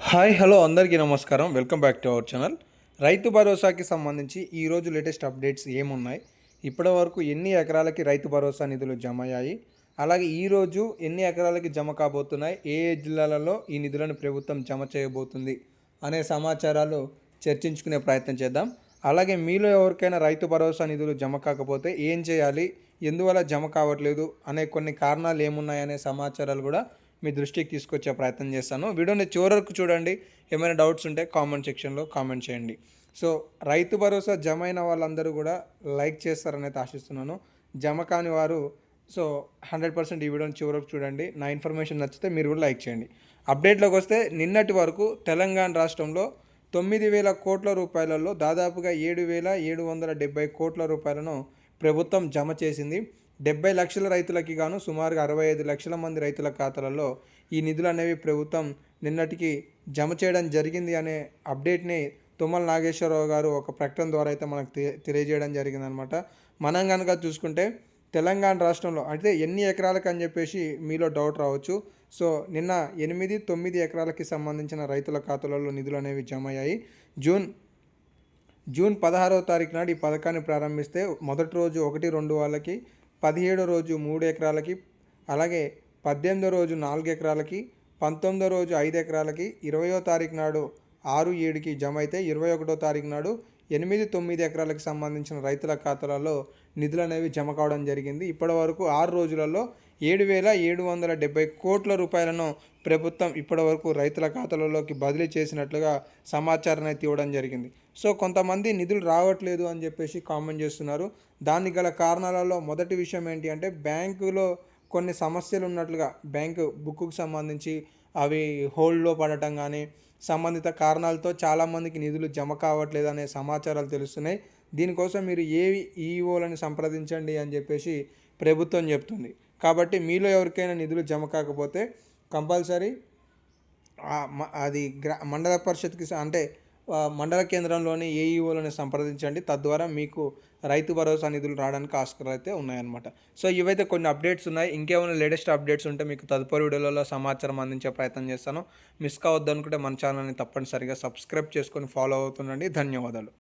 Hi hello అందరికీ నమస్కారం. Welcome back to our channel. రైతు భరోసాకి సంబంధించి ఈరోజు లేటెస్ట్ అప్డేట్స్ ఏమున్నాయి, ఇప్పటి వరకు ఎన్ని ఎకరాలకి రైతు భరోసా నిధులు జమ అయ్యాయి, అలాగే ఈరోజు ఎన్ని ఎకరాలకి జమ కాబోతున్నాయి, ఏ ఏ జిల్లాలలో ఈ నిధులను ప్రభుత్వం జమ చేయబోతుంది అనే సమాచారాలు చర్చించుకునే ప్రయత్నం చేద్దాం. అలాగే మీలో ఎవరికైనా రైతు భరోసా నిధులు జమ కాకపోతే ఏం చేయాలి, ఎందువల్ల జమ కావట్లేదు అనే కొన్ని కారణాలు ఏమున్నాయనే సమాచారాలు కూడా మీ దృష్టికి తీసుకొచ్చే ప్రయత్నం చేస్తాను. వీడియోని చివరి వరకు చూడండి. ఏమైనా డౌట్స్ ఉంటే కామెంట్ సెక్షన్లో కామెంట్ చేయండి. సో రైతు భరోసా జమ అయిన వాళ్ళందరూ కూడా లైక్ చేస్తారని అయితే ఆశిస్తున్నాను. జమ కాని వారు 100% ఈ వీడియోని చివరకు చూడండి. నా ఇన్ఫర్మేషన్ నచ్చితే మీరు కూడా లైక్ చేయండి. అప్డేట్లోకి వస్తే నిన్నటి వరకు తెలంగాణ రాష్ట్రంలో 9,000 కోట్ల రూపాయలలో దాదాపుగా 7,770 కోట్ల రూపాయలను ప్రభుత్వం జమ చేసింది. 70 లక్షల రైతులకి గాను సుమారుగా 65 లక్షల మంది రైతుల ఖాతాలలో ఈ నిధులు అనేవి ప్రభుత్వం నిన్నటికి జమ చేయడం జరిగింది అనే అప్డేట్ని తుమ్మల నాగేశ్వరరావు గారు ఒక ప్రకటన ద్వారా అయితే మనకు తెలియజేయడం జరిగిందనమాట. మనం కనుక చూసుకుంటే తెలంగాణ రాష్ట్రంలో అయితే ఎన్ని ఎకరాలకు అని చెప్పేసి మీలో డౌట్ రావచ్చు. సో నిన్న 8-9 ఎకరాలకి సంబంధించిన రైతుల ఖాతాలలో నిధులు అనేవి జమ అయ్యాయి. జూన్ 16వ తారీఖు నాడు ఈ పథకాన్ని ప్రారంభిస్తే మొదటి రోజు 1-2 వాళ్ళకి, 17వ రోజు 3 ఎకరాలకి, అలాగే 18వ రోజు 4 ఎకరాలకి, 19వ రోజు 5 ఎకరాలకి, 20వ తారీఖు నాడు 6-7కి జమ అయితే 21వ తారీఖు నాడు 8-9 ఎకరాలకు సంబంధించిన రైతుల ఖాతాలలో నిధులు అనేవి జమ కావడం జరిగింది. ఇప్పటి వరకు 6 రోజులలో 7,770 కోట్ల రూపాయలను ప్రభుత్వం ఇప్పటి వరకు రైతుల ఖాతాలలోకి బదిలీ చేసినట్లుగా సమాచారం అయితే ఇవ్వడం జరిగింది. సో కొంతమంది నిధులు రావట్లేదు అని చెప్పేసి కామెంట్ చేస్తున్నారు. దానికి గల కారణాలలో మొదటి విషయం ఏంటి అంటే బ్యాంకులో కొన్ని సమస్యలు ఉన్నట్లుగా, బ్యాంకు బుక్కు సంబంధించి అవి హోల్డ్లో పడటం కానీ సంబంధిత కారణాలతో చాలామందికి నిధులు జమ కావట్లేదు అనే సమాచారాలు తెలుస్తున్నాయి. దీనికోసం మీరు ఈఓలను సంప్రదించండి అని చెప్పేసి ప్రభుత్వం చెప్తుంది. కాబట్టి మీలో ఎవరికైనా నిధులు జమ కాకపోతే కంపల్సరీ అది మండల పరిషత్కి అంటే మండల కేంద్రంలోని ఏఈఓలను సంప్రదించండి. తద్వారా మీకు రైతు భరోసా నిధులు రావడానికి ఆస్కారాలు అయితే ఉన్నాయన్నమాట. సో ఇవైతే కొన్ని అప్డేట్స్ ఉన్నాయి. ఇంకేమైనా లేటెస్ట్ అప్డేట్స్ ఉంటే మీకు తదుపరి వీడియోలలో సమాచారం అందించే ప్రయత్నం చేస్తాను. మిస్ కావద్దు అనుకుంటే మన ఛానల్ని తప్పనిసరిగా సబ్స్క్రైబ్ చేసుకొని ఫాలో అవుతుండండి. ధన్యవాదాలు.